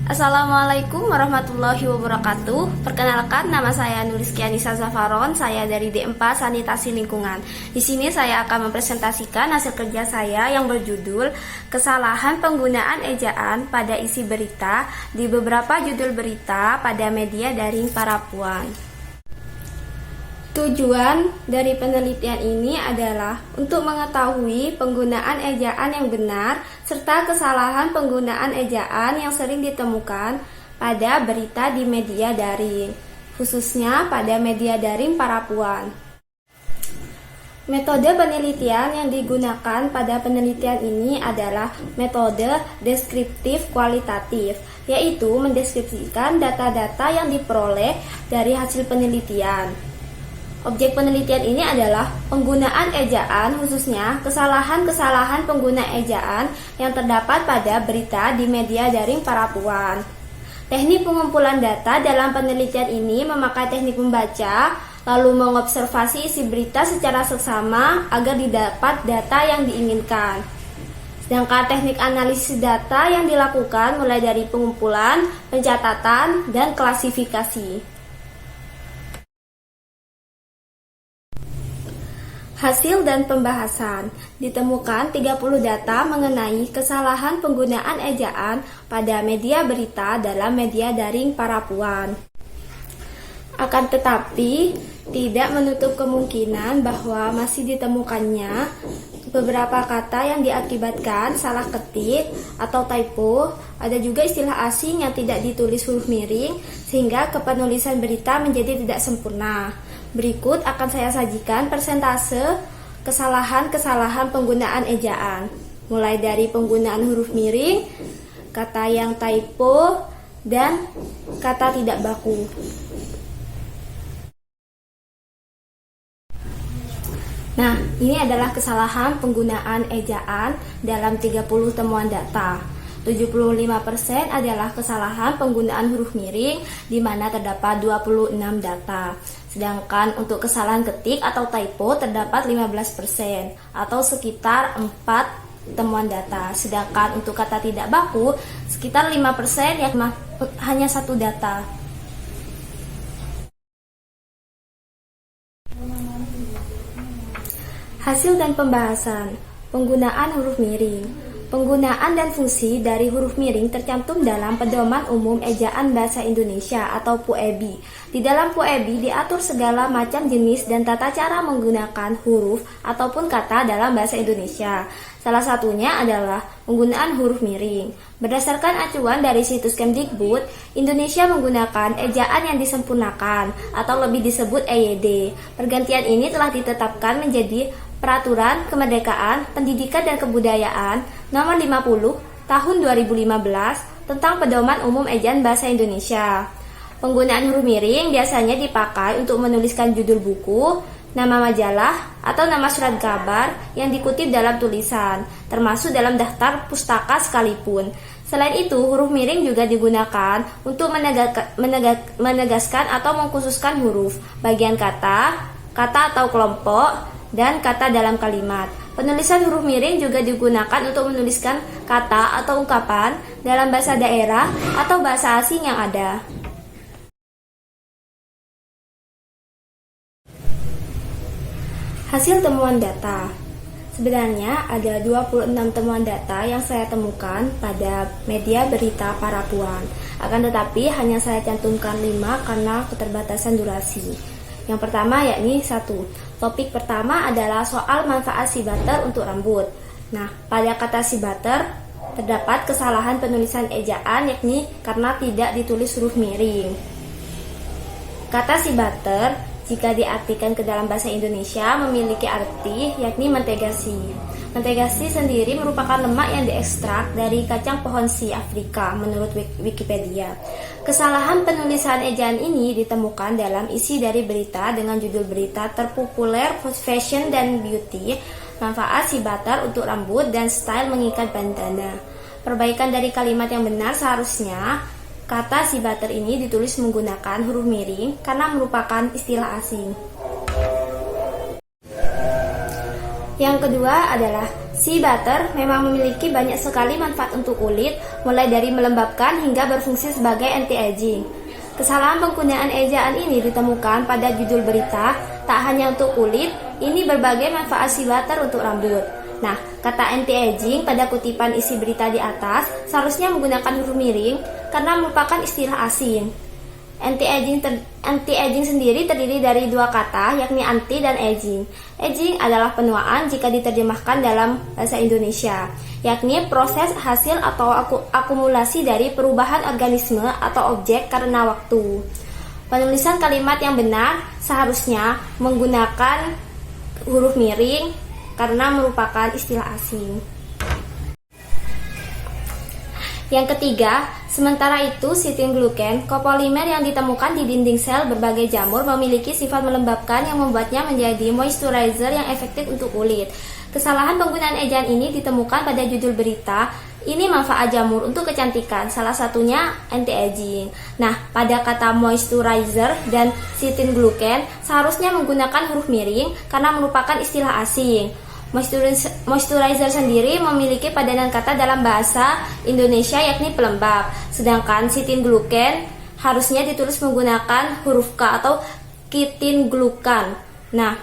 Assalamualaikum warahmatullahi wabarakatuh. Perkenalkan, nama saya Nurizky Anissa Zafaron. Saya dari D4 Sanitasi Lingkungan. Di sini saya akan mempresentasikan hasil kerja saya yang berjudul Kesalahan Penggunaan Ejaan pada Isi Berita di beberapa judul berita pada media daring para puan. Tujuan dari penelitian ini adalah untuk mengetahui penggunaan ejaan yang benar serta kesalahan penggunaan ejaan yang sering ditemukan pada berita di media daring, khususnya pada media daring para puan. Metode penelitian yang digunakan pada penelitian ini adalah metode deskriptif kualitatif, yaitu mendeskripsikan data-data yang diperoleh dari hasil penelitian. Objek penelitian ini adalah penggunaan ejaan, khususnya kesalahan-kesalahan pengguna ejaan yang terdapat pada berita di media daring para puan. Teknik pengumpulan data dalam penelitian ini memakai teknik membaca, lalu mengobservasi isi berita secara seksama agar didapat data yang diinginkan. Sedangkan teknik analisis data yang dilakukan mulai dari pengumpulan, pencatatan, dan klasifikasi. Hasil dan pembahasan. Ditemukan 30 data mengenai kesalahan penggunaan ejaan pada media berita dalam media daring para puan. Akan tetapi, tidak menutup kemungkinan bahwa masih ditemukannya beberapa kata yang diakibatkan salah ketik atau typo. Ada juga istilah asing yang tidak ditulis huruf miring sehingga kepenulisan berita menjadi tidak sempurna. Berikut akan saya sajikan persentase kesalahan-kesalahan penggunaan ejaan, mulai dari penggunaan huruf miring, kata yang typo, dan kata tidak baku. Nah, ini adalah kesalahan penggunaan ejaan dalam 30 temuan data. 75% adalah kesalahan penggunaan huruf miring, di mana terdapat 26 data. Sedangkan untuk kesalahan ketik atau typo terdapat 15% atau sekitar 4 temuan data. Sedangkan untuk kata tidak baku sekitar 5% yang hanya 1 data. Hasil dan pembahasan. Penggunaan huruf miring. Penggunaan dan fungsi dari huruf miring tercantum dalam Pedoman Umum Ejaan Bahasa Indonesia atau PUEBI. Di dalam PUEBI diatur segala macam jenis dan tata cara menggunakan huruf ataupun kata dalam bahasa Indonesia. Salah satunya adalah penggunaan huruf miring. Berdasarkan acuan dari situs Kemdikbud, Indonesia menggunakan ejaan yang disempurnakan atau lebih disebut EYD. Pergantian ini telah ditetapkan menjadi Peraturan Kemerdekaan Pendidikan dan Kebudayaan Nomor 50 Tahun 2015 tentang Pedoman Umum Ejaan Bahasa Indonesia. Penggunaan huruf miring biasanya dipakai untuk menuliskan judul buku, nama majalah, atau nama surat kabar yang dikutip dalam tulisan, termasuk dalam daftar pustaka sekalipun. Selain itu, huruf miring juga digunakan untuk menegaskan atau mengkhususkan huruf, bagian kata, kata atau kelompok, dan kata dalam kalimat. Penulisan huruf miring juga digunakan untuk menuliskan kata atau ungkapan dalam bahasa daerah atau bahasa asing yang ada. Hasil temuan data. Sebenarnya ada 26 temuan data yang saya temukan pada media berita para puan. Akan tetapi hanya saya cantumkan 5 karena keterbatasan durasi. Yang pertama yakni 1. Topik pertama adalah soal manfaat si butter untuk rambut. Nah, pada kata si butter terdapat kesalahan penulisan ejaan yakni karena tidak ditulis huruf miring. Kata si butter jika diartikan ke dalam bahasa Indonesia memiliki arti yakni mentegasi. Mentegasi sendiri merupakan lemak yang diekstrak dari kacang pohon si Afrika menurut Wikipedia. Kesalahan penulisan ejaan ini ditemukan dalam isi dari berita dengan judul berita terpopuler fashion dan beauty, manfaat si butter untuk rambut dan style mengikat bandana. Perbaikan dari kalimat yang benar seharusnya kata si butter ini ditulis menggunakan huruf miring karena merupakan istilah asing. Yang kedua adalah sea butter memang memiliki banyak sekali manfaat untuk kulit, mulai dari melembabkan hingga berfungsi sebagai anti-aging. Kesalahan penggunaan ejaan ini ditemukan pada judul berita, tak hanya untuk kulit, ini berbagai manfaat sea butter untuk rambut. Nah, kata anti-aging pada kutipan isi berita di atas seharusnya menggunakan huruf miring karena merupakan istilah asing. Anti-aging sendiri terdiri dari dua kata, yakni anti dan aging. Aging adalah penuaan jika diterjemahkan dalam bahasa Indonesia, yakni proses hasil atau akumulasi dari perubahan organisme atau objek karena waktu. Penulisan kalimat yang benar seharusnya menggunakan huruf miring karena merupakan istilah asing. Yang ketiga, sementara itu sitting glucan, kopolimer yang ditemukan di dinding sel berbagai jamur memiliki sifat melembabkan yang membuatnya menjadi moisturizer yang efektif untuk kulit. Kesalahan penggunaan ejaan ini ditemukan pada judul berita, ini manfaat jamur untuk kecantikan, salah satunya anti-aging. Nah, pada kata moisturizer dan sitting glucan seharusnya menggunakan huruf miring karena merupakan istilah asing. Moisturizer sendiri memiliki padanan kata dalam bahasa Indonesia yakni pelembab, sedangkan sitting glucan harusnya ditulis menggunakan huruf K atau kitin glucan. Nah,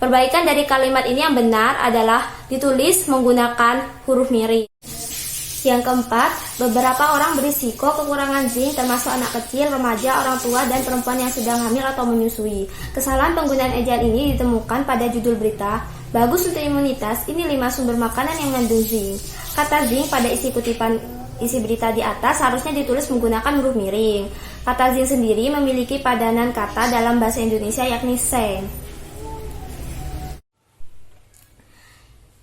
perbaikan dari kalimat ini yang benar adalah ditulis menggunakan huruf miring. Yang keempat, beberapa orang berisiko kekurangan zinc termasuk anak kecil, remaja, orang tua, dan perempuan yang sedang hamil atau menyusui. Kesalahan penggunaan ejaan ini ditemukan pada judul berita, bagus untuk imunitas, ini 5 sumber makanan yang mengandung zinc. Kata zinc pada isi kutipan isi berita di atas harusnya ditulis menggunakan huruf miring. Kata zinc sendiri memiliki padanan kata dalam bahasa Indonesia yakni seng.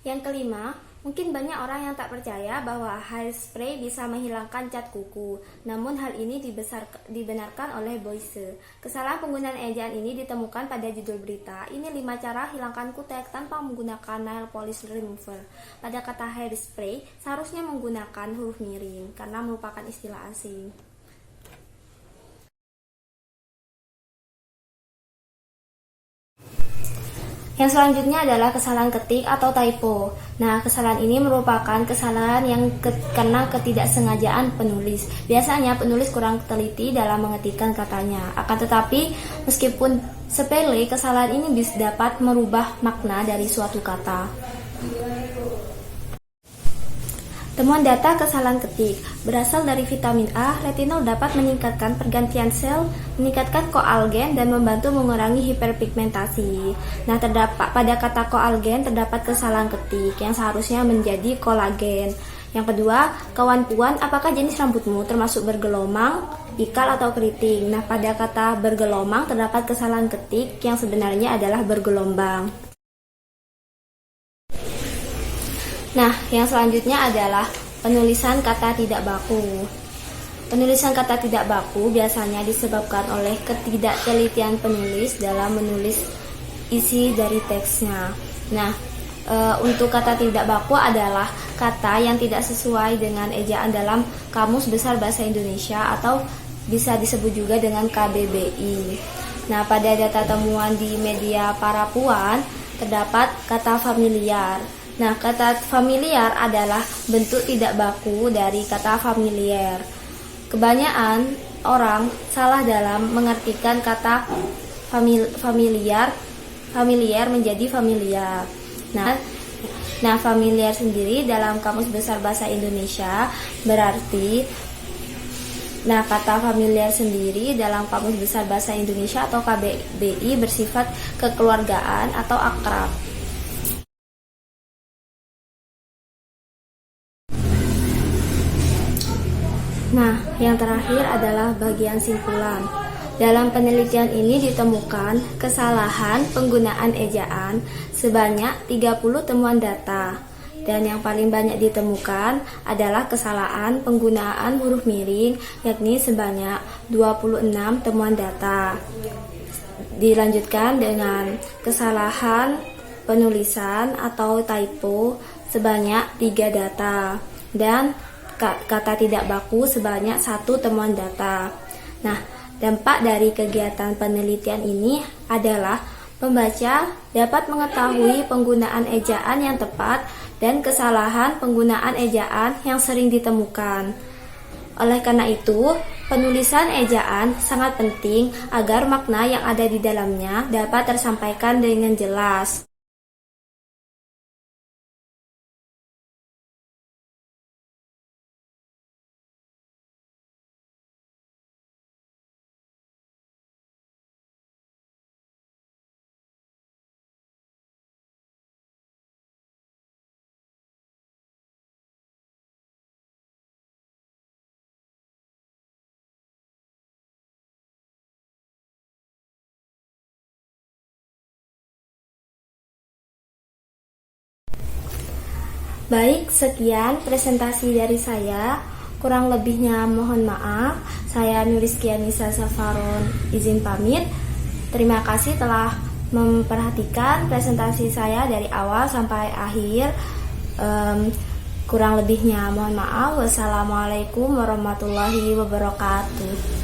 Yang kelima, mungkin banyak orang yang tak percaya bahwa hairspray bisa menghilangkan cat kuku. Namun hal ini dibenarkan oleh Boyce. Kesalahan penggunaan ejaan ini ditemukan pada judul berita. Ini 5 cara hilangkan kutek tanpa menggunakan nail polish remover. Pada kata hairspray seharusnya menggunakan huruf miring karena merupakan istilah asing. Yang selanjutnya adalah kesalahan ketik atau typo. Nah, kesalahan ini merupakan kesalahan yang karena ketidaksengajaan penulis. Biasanya penulis kurang teliti dalam mengetikkan katanya. Akan tetapi, meskipun sepele, kesalahan ini bisa dapat merubah makna dari suatu kata. Temuan data kesalahan ketik berasal dari vitamin A. Retinol dapat meningkatkan pergantian sel, meningkatkan koalgen, dan membantu mengurangi hiperpigmentasi. Nah, pada kata koalgen terdapat kesalahan ketik yang seharusnya menjadi kolagen. Yang kedua, kawan puan, apakah jenis rambutmu termasuk bergelomang, ikal, atau keriting? Nah, pada kata bergelomang terdapat kesalahan ketik yang sebenarnya adalah bergelombang. Nah, yang selanjutnya adalah penulisan kata tidak baku. Penulisan kata tidak baku biasanya disebabkan oleh ketidaktelitian penulis dalam menulis isi dari teksnya. Nah, untuk kata tidak baku adalah kata yang tidak sesuai dengan ejaan dalam Kamus Besar Bahasa Indonesia atau bisa disebut juga dengan KBBI. Nah, pada data temuan di media para puan terdapat kata familiar. Nah, kata familiar adalah bentuk tidak baku dari kata familiar. Kebanyakan orang salah dalam mengartikan kata familiar menjadi familiar. Nah, familiar sendiri dalam Kamus Besar Bahasa Indonesia berarti kata familiar sendiri dalam Kamus Besar Bahasa Indonesia atau KBBI bersifat kekeluargaan atau akrab. Nah, yang terakhir adalah bagian simpulan. Dalam penelitian ini ditemukan kesalahan penggunaan ejaan sebanyak 30 temuan data. Dan yang paling banyak ditemukan adalah kesalahan penggunaan huruf miring, yakni sebanyak 26 temuan data. Dilanjutkan dengan kesalahan penulisan atau typo sebanyak 3 data. Dan kata tidak baku sebanyak 1 temuan data. Nah, dampak dari kegiatan penelitian ini adalah Pembaca dapat mengetahui penggunaan ejaan yang tepat dan kesalahan penggunaan ejaan yang sering ditemukan. Oleh karena itu, penulisan ejaan sangat penting agar makna yang ada di dalamnya dapat tersampaikan dengan jelas. Baik, sekian presentasi dari saya. Kurang lebihnya mohon maaf. Saya Nurizkia Nisa Safaron izin pamit. Terima kasih telah memperhatikan presentasi saya dari awal sampai akhir. Kurang lebihnya mohon maaf. Wassalamualaikum warahmatullahi wabarakatuh.